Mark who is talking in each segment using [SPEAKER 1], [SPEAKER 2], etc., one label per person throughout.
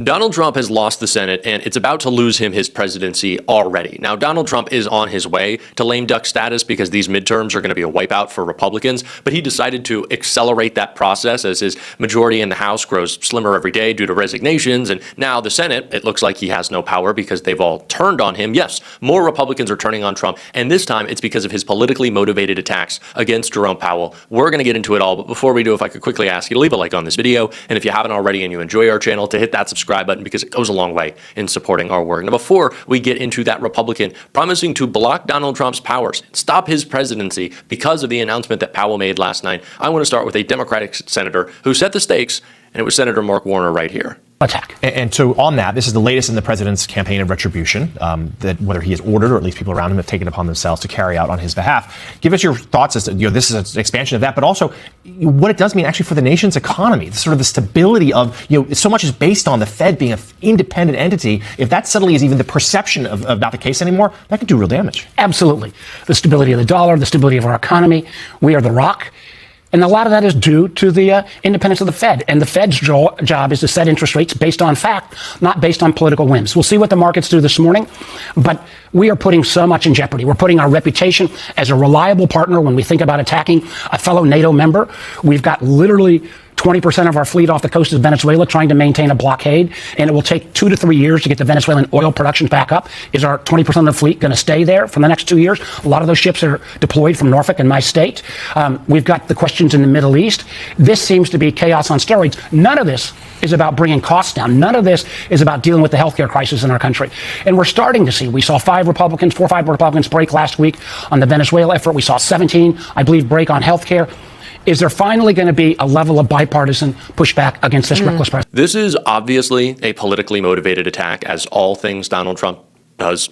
[SPEAKER 1] Donald Trump has lost the Senate, and it's about to lose him his presidency already. Now, Donald Trump is on his way to lame duck status because these midterms are going to be a wipeout for Republicans, but he decided to accelerate that process as his majority in the House grows slimmer every day due to resignations, and now the Senate, it looks like he has no power because they've all turned on him. Yes, more Republicans are turning on Trump, and this time it's because of his politically motivated attacks against Jerome Powell. We're going to get into it all, but before we do, if I could quickly ask you to leave a like on this video, and if you haven't already and you enjoy our channel, to hit that subscribe button because it goes a long way in supporting our work. Now, before we get into that Republican promising to block Donald Trump's powers, stop his presidency because of the announcement that Powell made last night, I want to start with a Democratic senator who set the stakes, and it was Senator Mark Warner right here.
[SPEAKER 2] Attack. And so on that, this is the latest in the president's campaign of retribution that whether he has ordered or at least people around him have taken upon themselves to carry out on his behalf. Give us your thoughts as to, this is an expansion of that, but also what it does mean actually for the nation's economy, sort of the stability of, so much is based on the Fed being an independent entity. If that suddenly is even the perception of not the case anymore, that could do real damage.
[SPEAKER 3] Absolutely. The stability of the dollar, the stability of our economy. We are the rock. And a lot of that is due to the independence of the Fed. And the Fed's job is to set interest rates based on fact, not based on political whims. We'll see what the markets do this morning, but we are putting so much in jeopardy. We're putting our reputation as a reliable partner when we think about attacking a fellow NATO member. We've got literally 20% of our fleet off the coast of Venezuela trying to maintain a blockade, and it will take 2 to 3 years to get the Venezuelan oil production back up. Is our 20% of the fleet going to stay there for the next 2 years? A lot of those ships are deployed from Norfolk in my state. We've got the questions in the Middle East. This seems to be chaos on steroids. None of this is about bringing costs down. None of this is about dealing with the healthcare crisis in our country. And we're starting to see, we saw 4 or 5 Republicans break last week on the Venezuela effort. We saw 17, I believe, break on healthcare. Is there finally going to be a level of bipartisan pushback against this reckless president?
[SPEAKER 1] This is obviously a politically motivated attack, as all things Donald Trump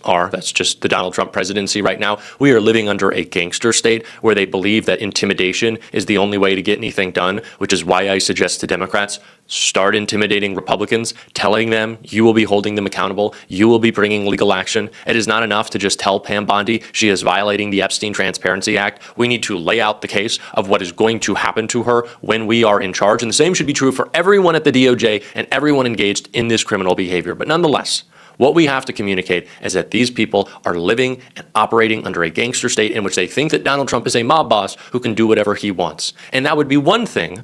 [SPEAKER 1] are. That's just the Donald Trump presidency right now. We are living under a gangster state where they believe that intimidation is the only way to get anything done, which is why I suggest to Democrats, start intimidating Republicans, telling them you will be holding them accountable, you will be bringing legal action. It is not enough to just tell Pam Bondi she is violating the Epstein Transparency Act. We need to lay out the case of what is going to happen to her when we are in charge. And the same should be true for everyone at the DOJ and everyone engaged in this criminal behavior. But nonetheless, what we have to communicate is that these people are living and operating under a gangster state in which they think that Donald Trump is a mob boss who can do whatever he wants. And that would be one thing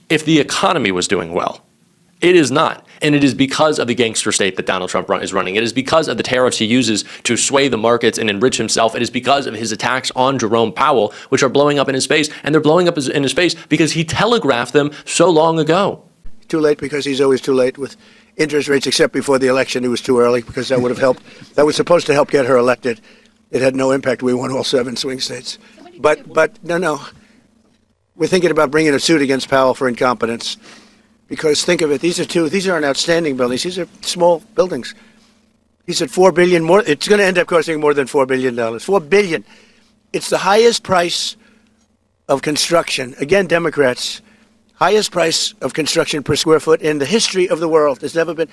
[SPEAKER 1] if the economy was doing well. It is not. And it is because of the gangster state that Donald Trump is running. It is because of the tariffs he uses to sway the markets and enrich himself. It is because of his attacks on Jerome Powell, which are blowing up in his face. And they're blowing up in his face because he telegraphed them so long ago.
[SPEAKER 4] Too late because he's always too late with interest rates, except before the election. It was too early because that would have helped. That was supposed to help get her elected. It had no impact. We won all 7 swing states. But no. We're thinking about bringing a suit against Powell for incompetence. Because think of it, these aren't outstanding buildings. These are small buildings. He said $4 billion more. It's going to end up costing more than $4 billion. $4 billion. It's the highest price of construction. Again, Democrats, highest price of construction per square foot in the history of the world. There's never been.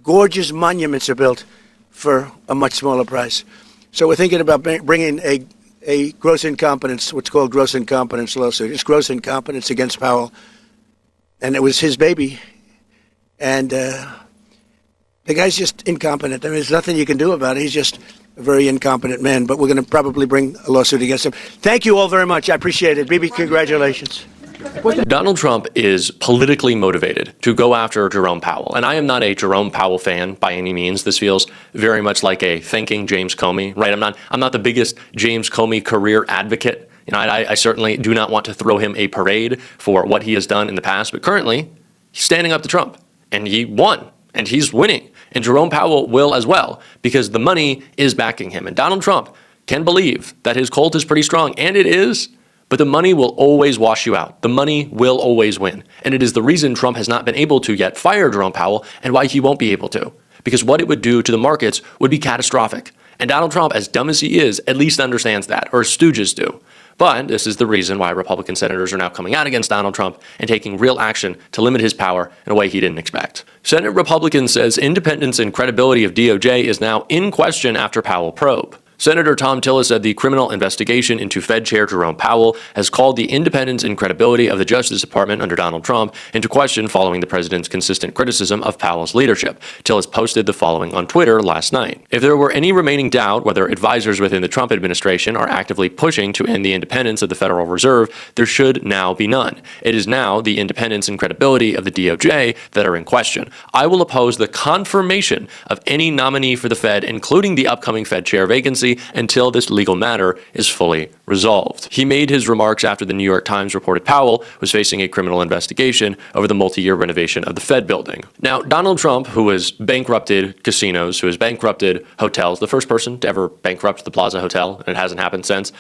[SPEAKER 4] Gorgeous monuments are built for a much smaller price. So we're thinking about bringing a gross incompetence, what's called gross incompetence lawsuit. It's gross incompetence against Powell. And it was his baby. And the guy's just incompetent. I mean, there's nothing you can do about it. He's just a very incompetent man. But we're going to probably bring a lawsuit against him. Thank you all very much. I appreciate it. Bibi, congratulations.
[SPEAKER 1] Donald Trump is politically motivated to go after Jerome Powell. And I am not a Jerome Powell fan by any means. This feels very much like a thinking James Comey, right? I'm not the biggest James Comey career advocate. I certainly do not want to throw him a parade for what he has done in the past, but currently he's standing up to Trump and he won and he's winning. And Jerome Powell will as well, because the money is backing him. And Donald Trump can believe that his cult is pretty strong, and it is, but the money will always wash you out. The money will always win. And it is the reason Trump has not been able to yet fire Jerome Powell and why he won't be able to, because what it would do to the markets would be catastrophic. And Donald Trump, as dumb as he is, at least understands that, or stooges do. But this is the reason why Republican senators are now coming out against Donald Trump and taking real action to limit his power in a way he didn't expect. Senate Republican says independence and credibility of DOJ is now in question after Powell probe. Senator Tom Tillis said the criminal investigation into Fed Chair Jerome Powell has called the independence and credibility of the Justice Department under Donald Trump into question following the president's consistent criticism of Powell's leadership. Tillis posted the following on Twitter last night. If there were any remaining doubt whether advisors within the Trump administration are actively pushing to end the independence of the Federal Reserve, there should now be none. It is now the independence and credibility of the DOJ that are in question. I will oppose the confirmation of any nominee for the Fed, including the upcoming Fed chair vacancy, until this legal matter is fully resolved. He made his remarks after the New York Times reported Powell was facing a criminal investigation over the multi-year renovation of the Fed building. Now, Donald Trump, who has bankrupted casinos, who has bankrupted hotels, the first person to ever bankrupt the Plaza Hotel, and it hasn't happened since,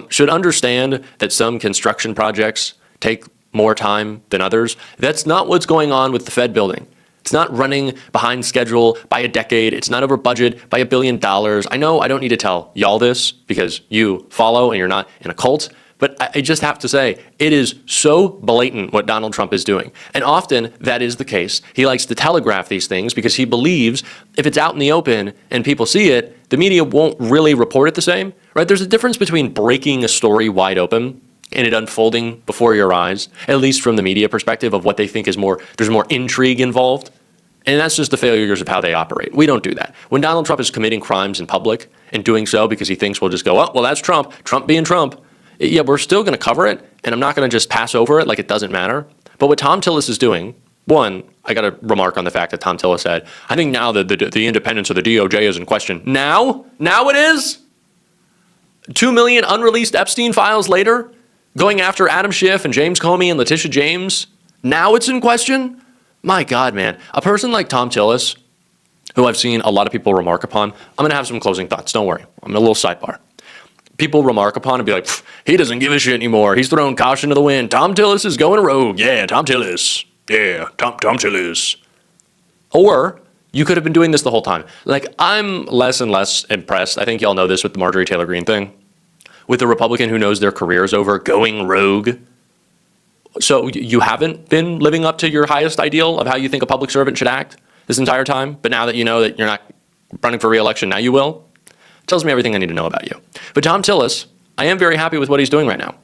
[SPEAKER 1] should understand that some construction projects take more time than others. That's not what's going on with the Fed building. It's not running behind schedule by a decade. It's not over budget by $1 billion. I know I don't need to tell y'all this because you follow and you're not in a cult, but I just have to say it is so blatant what Donald Trump is doing. And often that is the case. He likes to telegraph these things because he believes if it's out in the open and people see it, the media won't really report it the same, right? There's a difference between breaking a story wide open and it unfolding before your eyes, at least from the media perspective of what they think is there's more intrigue involved. And that's just the failures of how they operate. We don't do that. When Donald Trump is committing crimes in public and doing so because he thinks we'll just go, oh, well, that's Trump being Trump. Yeah, we're still going to cover it, and I'm not going to just pass over it like it doesn't matter. But what Tom Tillis is doing, one, I got to remark on the fact that Tom Tillis said, I think now that the independence of the DOJ is in question. Now it is? 2 million unreleased Epstein files later? Going after Adam Schiff and James Comey and Letitia James, now it's in question? My God, man. A person like Tom Tillis, who I've seen a lot of people remark upon, I'm going to have some closing thoughts. Don't worry. I'm in a little sidebar. People remark upon and be like, he doesn't give a shit anymore. He's throwing caution to the wind. Tom Tillis is going rogue. Yeah, Tom Tillis. Yeah, Tom Tillis. Or you could have been doing this the whole time. Like, I'm less and less impressed. I think y'all know this with the Marjorie Taylor Greene thing. With a Republican who knows their career is over, going rogue. So you haven't been living up to your highest ideal of how you think a public servant should act this entire time, but now that you know that you're not running for re-election, now you will? Tells me everything I need to know about you. But Tom Tillis, I am very happy with what he's doing right now.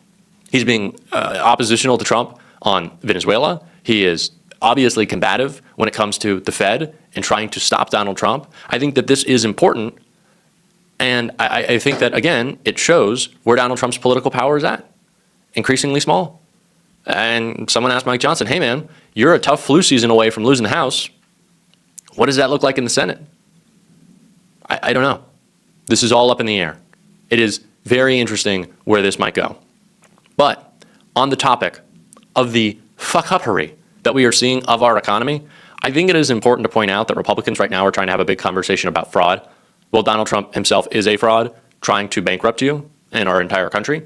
[SPEAKER 1] He's being oppositional to Trump on Venezuela. He is obviously combative when it comes to the Fed and trying to stop Donald Trump. I think that this is important. And I think that, again, it shows where Donald Trump's political power is at. Increasingly small. And someone asked Mike Johnson, hey, man, you're a tough flu season away from losing the House. What does that look like in the Senate? I don't know. This is all up in the air. It is very interesting where this might go. But on the topic of the fuck-uppery that we are seeing of our economy, I think it is important to point out that Republicans right now are trying to have a big conversation about fraud. Well, Donald Trump himself is a fraud, trying to bankrupt you and our entire country.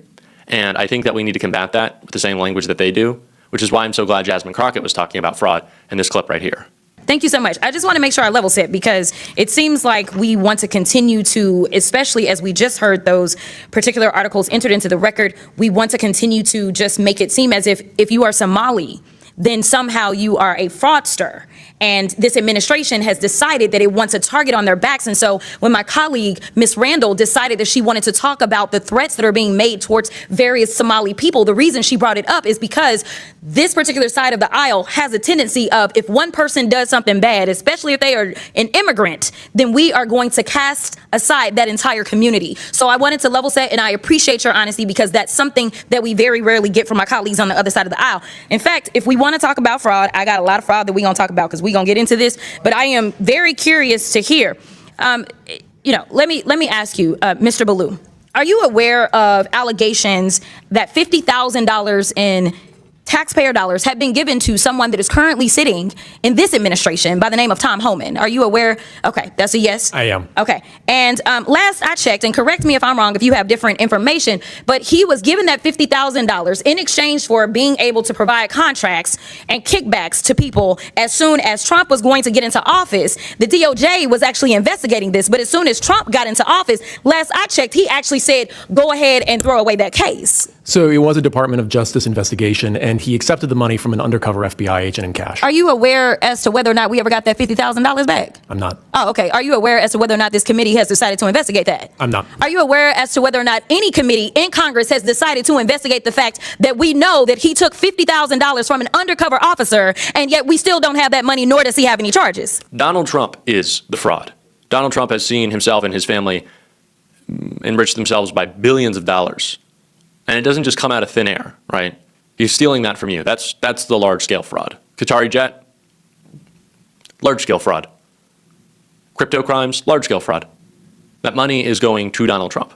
[SPEAKER 1] And I think that we need to combat that with the same language that they do, which is why I'm so glad Jasmine Crockett was talking about fraud in this clip right here.
[SPEAKER 5] Thank you so much. I just want to make sure I level set because it seems like we want to continue to, especially as we just heard those particular articles entered into the record, we want to continue to just make it seem as if you are Somali, then somehow you are a fraudster. And this administration has decided that it wants a target on their backs. And so when my colleague, Ms. Randall, decided that she wanted to talk about the threats that are being made towards various Somali people, the reason she brought it up is because this particular side of the aisle has a tendency of if one person does something bad, especially if they are an immigrant, then we are going to cast aside that entire community. So I wanted to level set, and I appreciate your honesty because that's something that we very rarely get from my colleagues on the other side of the aisle. In fact, if we want to talk about fraud, I got a lot of fraud that we're going to talk about because we're going to get into this, but I am very curious to hear. Let me ask you, Mr. Ballou, are you aware of allegations that $50,000 in taxpayer dollars have been given to someone that is currently sitting in this administration by the name of Tom Homan? Are you aware? Okay, that's a yes?
[SPEAKER 6] I am.
[SPEAKER 5] Okay, and last I checked, and correct me if I'm wrong if you have different information, but he was given that $50,000 in exchange for being able to provide contracts and kickbacks to people as soon as Trump was going to get into office. The DOJ was actually investigating this, but as soon as Trump got into office, last I checked, he actually said, go ahead and throw away that case.
[SPEAKER 6] So it was a Department of Justice investigation, and he accepted the money from an undercover FBI agent in cash.
[SPEAKER 5] Are you aware as to whether or not we ever got that $50,000 back?
[SPEAKER 6] I'm not.
[SPEAKER 5] Oh, okay. Are you aware as to whether or not this committee has decided to investigate that?
[SPEAKER 6] I'm not.
[SPEAKER 5] Are you aware as to whether or not any committee in Congress has decided to investigate the fact that we know that he took $50,000 from an undercover officer, and yet we still don't have that money, nor does he have any charges?
[SPEAKER 1] Donald Trump is the fraud. Donald Trump has seen himself and his family enrich themselves by billions of dollars. And it doesn't just come out of thin air, right? He's stealing that from you. That's the large-scale fraud. Qatari jet, large-scale fraud. Crypto crimes, large-scale fraud. That money is going to Donald Trump.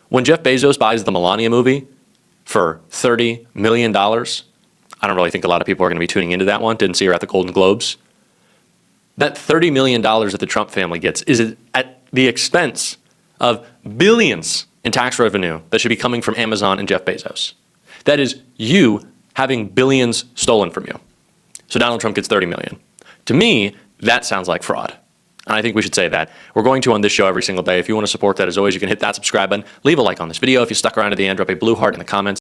[SPEAKER 1] When Jeff Bezos buys the Melania movie for $30 million, I don't really think a lot of people are going to be tuning into that one. Didn't see her at the Golden Globes. That $30 million that the Trump family gets is at the expense of billions in tax revenue that should be coming from Amazon and Jeff Bezos. That is you having billions stolen from you. So Donald Trump gets 30 million. To me, that sounds like fraud. And I think we should say that. We're going to on this show every single day. If you want to support that, as always, you can hit that subscribe button. Leave a like on this video. If you stuck around to the end, drop a blue heart in the comments.